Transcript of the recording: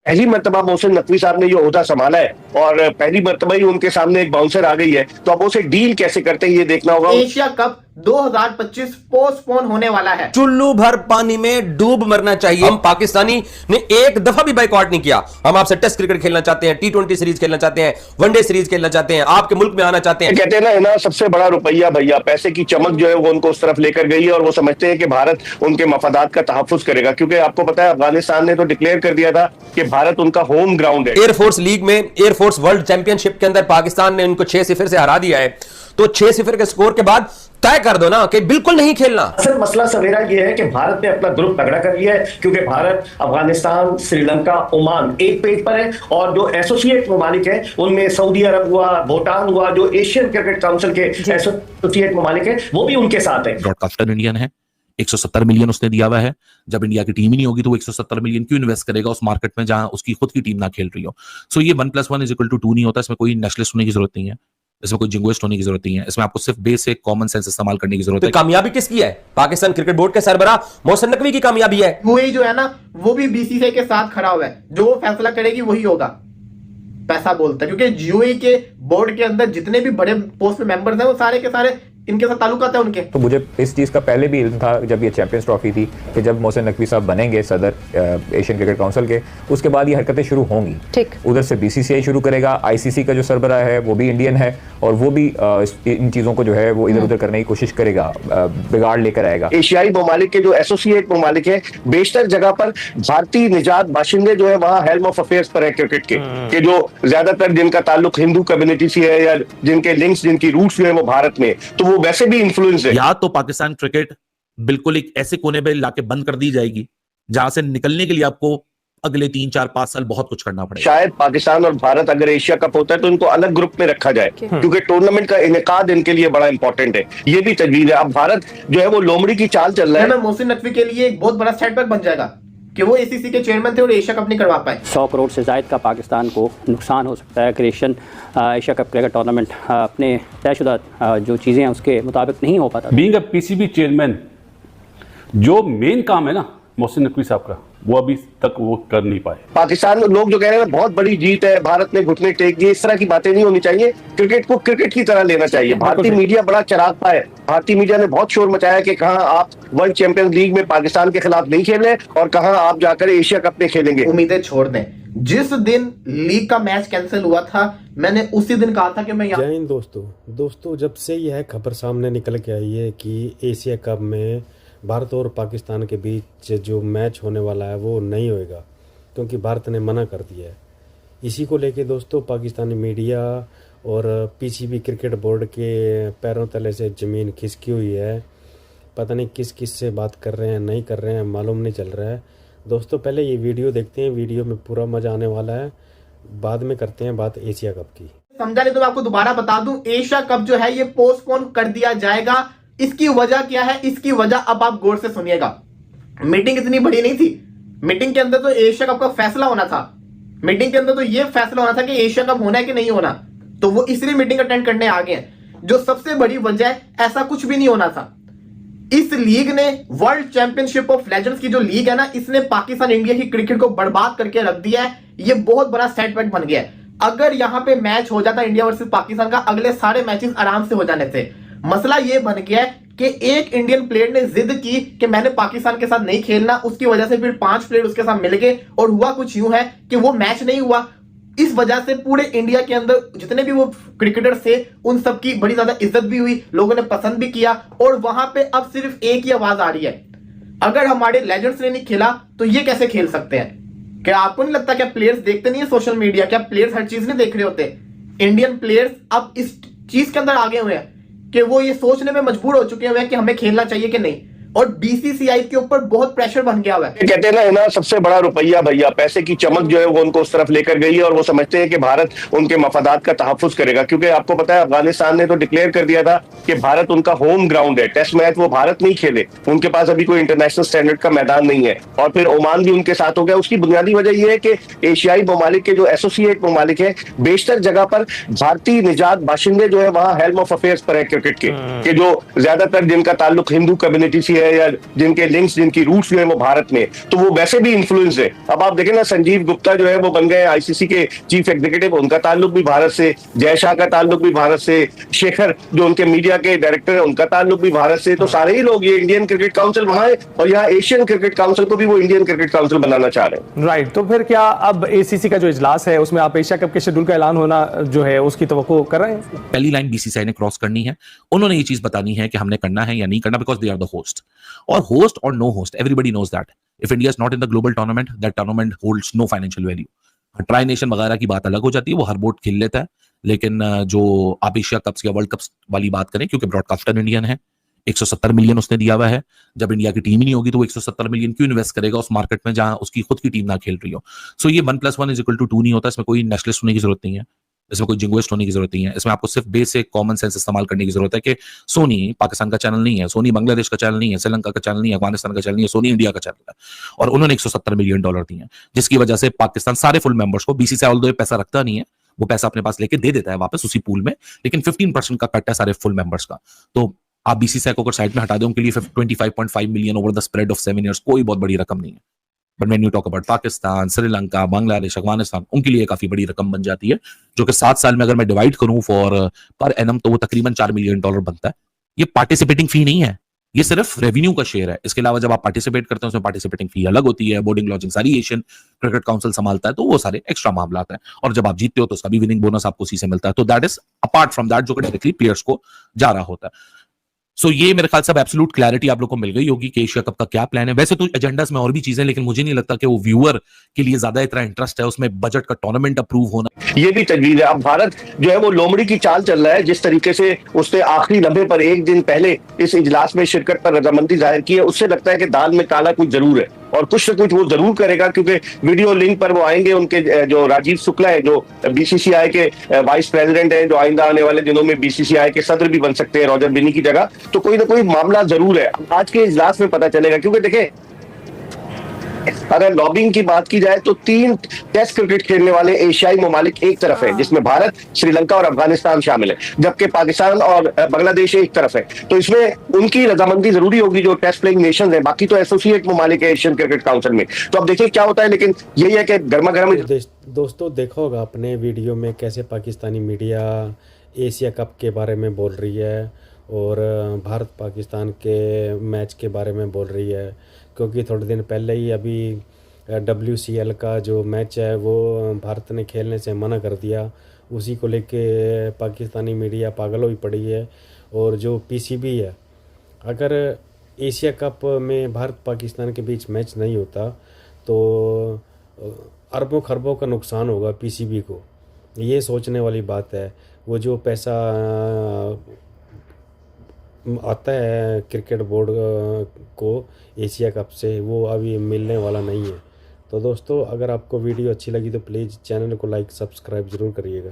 पहली मर्तबा मोहसिन नकवी साहब ने ये ओहदा संभाला है और पहली मर्तबा ही उनके सामने एक बाउंसर आ गई है, तो अब उसे डील कैसे करते हैं ये देखना होगा। एशिया कप 2025 पोस्टपोन होने वाला है। चुल्लू भर पानी में डूब मरना चाहिए। हम पाकिस्तानी ने एक दफा भी बाइकआउट नहीं किया। हम आपसे टेस्ट क्रिकेट खेलना चाहते हैं, T20 सीरीज खेलना चाहते हैं, वनडे सीरीज खेलना चाहते हैं, आपके मुल्क में आना चाहते हैं। कहते हैं ना सबसे बड़ा रुपया भैया, पैसे की चमक जो है वो उनको उस तरफ लेकर गई है और वो समझते हैं कि भारत उनके मफादात का तहफ्फुज करेगा, क्योंकि आपको पता है अफगानिस्तान ने तो डिक्लेयर कर दिया था कि भारत उनका होम ग्राउंड है। एयरफोर्स लीग में, एयरफोर्स वर्ल्ड चैंपियनशिप के अंदर पाकिस्तान ने उनको 6-0 से हरा दिया है, तो 6-0 के स्कोर के बाद तय कर दो ना कि बिल्कुल नहीं खेलना। असल मसला सवेरा यह है कि भारत ने अपना ग्रुप तगड़ा कर लिया है, क्योंकि भारत, अफगानिस्तान, श्रीलंका, ओमान एक पेज पर है और जो एसोसिएट ममालिक है उनमें सऊदी अरब हुआ, भूटान हुआ, जो एशियन क्रिकेट काउंसिल के एसोसिएट ममालिक है वो भी उनके साथ है। ब्रॉडकास्टर इंडियन है, 170 मिलियन उसने दिया हुआ है। जब इंडिया की टीम ही नहीं होगी तो वो 170 मिलियन क्यों इन्वेस्ट करेगा उस मार्केट में जहां उसकी खुद की टीम ना खेल रही हो। सो ये 1+1 = 2 नहीं होता। इसमें कोई नेशनलिस्ट होने की जरूरत नहीं है, इसमें कोई जिंगोइस्ट होने की जरूरत नहीं है। इसमें आपको सिर्फ बेसिक कॉमन सेंस इस्तेमाल करने की जरूरत है। कामयाबी किसकी है? पाकिस्तान क्रिकेट बोर्ड के सरबराह मोहसिन नकवी की कामयाबी है। यूएई जो है ना वो भी बीसीसीआई के साथ खड़ा हुआ है, जो फैसला करेगी वही होगा, पैसा बोलता है। क्योंकि यूएई के बोर्ड के अंदर जितने भी बड़े पोस्ट मेंबर्स हैं वो सारे के सारे इनके साथ ताल्लुकात है उनके। तो मुझे इस चीज़ का पहले भी इल्म था जब ये चैंपियंस ट्रॉफी थी कि जब मोहसिन नकवी साहब बनेंगे सदर एशियन क्रिकेट काउंसिल के, उसके बाद ये हरकतें शुरू होंगी। ठीक, उधर से बीसीसीआई शुरू करेगा, आईसीसी का जो सरबराह है वो भी इंडियन है और वो भी इन चीज़ों को जो है वो इधर उधर करने की कोशिश करेगा, बिगाड़ लेकर आएगा। एशियाई ममालिक के जो एसोसिएट ममालिक है, बेशतर जगह पर भारतीय निजात बाशिंदे जो है वहाँ हेल्म ऑफ अफेयर्स पर है क्रिकेट के जो ज्यादातर जिनका ताल्लुक हिंदू कम्युनिटी से है या जिनके लिंक्स, जिनकी रूट्स जो है वो भारत में, तो वो वैसे भी इन्फ्लुएंस है। या तो पाकिस्तान क्रिकेट बिल्कुल एक ऐसे कोने पे लाके बंद कर दी जाएगी जहां से निकलने के लिए आपको अगले 3-4-5 साल बहुत कुछ करना पड़ेगा। शायद पाकिस्तान और भारत अगर एशिया कप होता है तो इनको अलग ग्रुप में रखा जाए, क्योंकि टूर्नामेंट का इनेकाद इनके लिए बड़ा इंपॉर्टेंट है। ये भी तजवीज है। अब भारत जो है वो लोमड़ी की चाल चल रहा है। मोहसिन नकवी के लिए एक बहुत बड़ा सेटबैक बन जाएगा कि वो एसीसी के चेयरमैन थे और एशिया कप नहीं करवा पाए। 100 करोड़ से जायद का पाकिस्तान को नुकसान हो सकता है। Creation Asia cup cricket tournament अपने तयशुदा जो चीज़ें हैं उसके मुताबिक नहीं हो पाता। बीइंग अ पीसीबी चेयरमैन जो मेन काम है ना मोहसिन नकवी साहब का, वो अभी तक वो कर नहीं पाए। पाकिस्तान में लोग जो कह रहे हैं बहुत बड़ी जीत है, भारत ने घुटने टेक दिए, इस तरह की बातें नहीं होनी चाहिए। क्रिकेट को क्रिकेट की तरह लेना चाहिए। भारतीय मीडिया बड़ा चरागता है। भारतीय मीडिया ने बहुत शोर मचाया कि कहां आप वर्ल्ड चैंपियंस लीग में पाकिस्तान के खिलाफ नहीं खेल रहे और कहां आप जाकर एशिया कप में खेलेंगे। उम्मीदें छोड़ दें। जिस दिन लीग का मैच कैंसिल हुआ था मैंने उसी दिन कहा था कि मैं जय हिंद दोस्तों, जब से यह खबर सामने निकल के आई है कि एशिया कप में भारत और पाकिस्तान के बीच जो मैच होने वाला है वो नहीं होएगा, क्योंकि भारत ने मना कर दिया है। इसी को लेके दोस्तों पाकिस्तानी मीडिया और पीसीबी क्रिकेट बोर्ड के पैरों तले से ज़मीन खिसकी हुई है। पता नहीं किस किस से बात कर रहे हैं, नहीं कर रहे हैं, मालूम नहीं चल रहा है। दोस्तों पहले ये वीडियो देखते हैं, वीडियो में पूरा मज़ा आने वाला है, बाद में करते हैं बात एशिया कप की। समझा नहीं तो मैं आपको दोबारा बता दूं, एशिया कप जो है ये पोस्टपोन कर दिया जाएगा। इसकी वजह क्या है? इसकी वजह अब आप गौर से सुनिएगा। मीटिंग इतनी बड़ी नहीं थी। मीटिंग के अंदर तो एशिया कप का फैसला होना था। मीटिंग के अंदर तो ये फैसला होना था कि एशिया कप होना है कि नहीं होना, तो वो इसलिए मीटिंग अटेंड करने आ गए हैं। जो सबसे बड़ी वजह है, ऐसा कुछ भी नहीं होना था। इस लीग ने, वर्ल्ड चैंपियनशिप ऑफ लेजेंड्स की जो लीग है ना, इसने पाकिस्तान इंडिया की क्रिकेट को बर्बाद करके रख दिया है। ये बहुत बड़ा सेटबैक बन गया है। अगर यहां पे मैच हो जाता इंडिया वर्सेस पाकिस्तान का, अगले सारे मैचेस आराम से हो जाने थे। मसला ये बन गया है कि एक इंडियन प्लेयर ने जिद की कि मैंने पाकिस्तान के साथ नहीं खेलना, उसकी वजह से फिर 5 प्लेयर उसके साथ मिल गए और हुआ कुछ यूं है कि वो मैच नहीं हुआ। इस वजह से पूरे इंडिया के अंदर जितने भी वो क्रिकेटर्स थे उन सबकी बड़ी ज्यादा इज्जत भी हुई, लोगों ने पसंद भी किया और वहां पे अब सिर्फ एक ही आवाज आ रही है, अगर हमारे लेजेंड्स ने नहीं खेला तो ये कैसे खेल सकते हैं? क्या आपको नहीं लगता क्या प्लेयर्स देखते नहीं है सोशल मीडिया? क्या प्लेयर्स हर चीज नहीं देख रहे होते? इंडियन प्लेयर्स अब इस चीज के अंदर आगे हुए हैं कि वो ये सोचने में मजबूर हो चुके हैं कि हमें खेलना चाहिए कि नहीं, और बीसीसीआई के ऊपर बहुत प्रेशर बन गया हुआ है। कहते हैं ना सबसे बड़ा रुपया भैया, पैसे की चमक जो है वो उनको उस तरफ लेकर गई है और वो समझते हैं कि भारत उनके मफादात का तहफ्फुज करेगा, क्योंकि आपको पता है अफगानिस्तान ने तो डिक्लेयर कर दिया था कि भारत उनका होम ग्राउंड है। टेस्ट मैच वो भारत नहीं खेले, उनके पास अभी कोई इंटरनेशनल स्टैंडर्ड का मैदान नहीं है। और फिर ओमान भी उनके साथ हो गया। उसकी बुनियादी वजह यह है कि एशियाई ममालिक के जो एसोसिएट ममालिक है, बेशतर जगह पर भारतीय निजात बाशिंदे जो है वहाँ हेल्म ऑफ अफेयर्स पर है क्रिकेट के जो ज्यादातर जिनका ताल्लुक हिंदू कम्युनिटी से है या जिनके लिंक्स, जिनकी रूट्स जो है वो भारत में, तो वो वैसे भी इन्फ्लुएंस है। अब आप देखें ना, संजीव गुप्ता जो है वो बन गए आईसीसी के चीफ एग्जीक्यूटिव, उनका ताल्लुक भी भारत से, जय शाह का ताल्लुक भी भारत से, शेखर जो उनके मीडिया के डायरेक्टर है उनका ताल्लुक भी भारत से। तो सारे ही लोग ये इंडियन क्रिकेट काउंसिल बनाए और यहाँ एशियन क्रिकेट काउंसिल को भी वो इंडियन क्रिकेट काउंसिल बनाना चाह रहे हैं। राइट, तो फिर क्या अब एसीसी का जो इजलास है उसमें आप एशिया कप के शेड्यूल का ऐलान होना जो है उसकी तवक्को कर रहे हैं? पहली लाइन बीसीसीआई ने क्रॉस करनी है, उन्होंने ये चीज बतानी है कि हमने करना है या नहीं करना, because they are the host. और होस्ट और no host, everybody knows that if India is not in the global tournament, that tournament holds no financial value. Tri nation वगैरह की बात अलग हो जाती है, वो हर बोर्ड खेल लेता है, लेकिन जो आप एशिया कप्स या वर्ल्ड कप्स वाली बात करें, क्योंकि ब्रॉडकास्टर इंडियन है, 170 मिलियन उसने दिया हुआ है। जब इंडिया की टीम ही नहीं होगी तो वो 170 मिलियन क्यों इन्वेस्ट करेगा उस मार्केट में जहां उसकी खुद की टीम ना खेल रही हो। सो ये 1+1=2 नहीं होता, इसमें कोई नेशनलिस्ट होने की जरूरत नहीं है, इसमें कोई जिंगुइस्ट होने की जरूरत नहीं है, इसमें आपको सिर्फ बेसिक कॉमन सेंस इस्तेमाल करने की जरूरत है कि सोनी पाकिस्तान का चैनल नहीं है, सोनी बांग्लादेश का चैनल नहीं है, श्रीलंका का चैनल नहीं है, अफगानिस्तान का चैनल नहीं है, सोनी इंडिया का चैनल है। और उन्होंने $170 मिलियन दिए हैं, जिसकी वजह से पाकिस्तान सारे फुल मेंबर्स को, बीसीसीआई ऑल्दो पैसा रखता नहीं है, वो पैसा अपने पास लेके दे देता है वापस उसी पूल में, लेकिन 15% का कट है सारे फुल मेंबर्स का। तो आप बीसीसीआई को अगर साइड में हटा दें, उनके लिए 25.5 million over the spread of 7 years कोई बहुत बड़ी रकम नहीं है। But when you talk about Pakistan, Sri Lanka, Bangladesh, Afghanistan, उनके लिए काफी बड़ी रकम बन जाती है, जो कि 7 साल में अगर मैं डिवाइड करूं फॉर पर एनम तो वो तकरीबन $4 मिलियन बनता है। ये पार्टिसिपेटिंग फी नहीं है, ये सिर्फ रेवेन्यू का शेयर है। इसके अलावा जब आप पार्टिसिपेट करते हैं उसमें पार्टिसिपेटिंग फी अलग होती है, बोर्डिंग लॉजिंग सारी एशियन क्रिकेट काउंसिल संभालता है, तो वो सारे एक्स्ट्रा मामला है। और जब आप जीतते हो तो उसका भी विनिंग बोनस आपको उसी से मिलता है। तो that is apart from that, जो कि डायरेक्टली प्लेयर्स को जा रहा होता है। सो ये मेरे ख्याल से अब एब्सोल्यूट क्लैरिटी आप लोग को मिल गई होगी कि एशिया कप का क्या प्लान है। वैसे तो एजेंडास में और भी चीजें, लेकिन मुझे नहीं लगता कि वो व्यूअर के लिए ज्यादा इतना इंटरेस्ट है उसमें बजट का टूर्नामेंट अप्रूव होना। ये भी तजवीज है। अब भारत जो है वो लोमड़ी की चाल चल रहा है, जिस तरीके से उसने आखिरी लम्हे पर एक दिन पहले इस इजलास में शिरकत पर रजामंदी जाहिर की है, उससे लगता है कि दाल में काला कुछ जरूर है और कुछ न कुछ वो जरूर करेगा, क्योंकि वीडियो लिंक पर वो आएंगे। उनके जो राजीव शुक्ला है, जो बीसीसीआई के वाइस प्रेसिडेंट है, जो आइंदा आने वाले दिनों में बीसीसीआई के सदर भी बन सकते हैं रॉजर बिनी की जगह, तो कोई ना कोई मामला जरूर है। आज के इजलास में पता चलेगा, क्योंकि देखें अगर लॉबिंग की बात की जाए तो 3 टेस्ट क्रिकेट खेलने वाले एशियाई ममालिक एक तरफ है, जिसमें भारत, श्रीलंका और अफगानिस्तान शामिल है, जबकि पाकिस्तान और बांग्लादेश एक तरफ है। तो इसमें उनकी रजामंदी जरूरी होगी, जो टेस्ट प्लेइंग नेशन है। बाकी तो एसोसिएट ममालिक है एशियन क्रिकेट काउंसिल में। तो अब देखिए क्या होता है, लेकिन यही है कि गर्मा गर्म। दोस्तों देखा होगा अपने वीडियो में कैसे पाकिस्तानी मीडिया एशिया कप के बारे में बोल रही है और भारत पाकिस्तान के मैच के बारे में बोल रही है, क्योंकि थोड़े दिन पहले ही अभी WCL का जो मैच है वो भारत ने खेलने से मना कर दिया। उसी को लेके पाकिस्तानी मीडिया पागल हुई पड़ी है। और जो PCB है, अगर एशिया कप में भारत पाकिस्तान के बीच मैच नहीं होता तो अरबों खरबों का नुकसान होगा PCB को। ये सोचने वाली बात है। वो जो पैसा आता है क्रिकेट बोर्ड को एशिया कप से, वो अभी मिलने वाला नहीं है। तो दोस्तों अगर आपको वीडियो अच्छी लगी तो प्लीज़ चैनल को लाइक सब्सक्राइब ज़रूर करिएगा।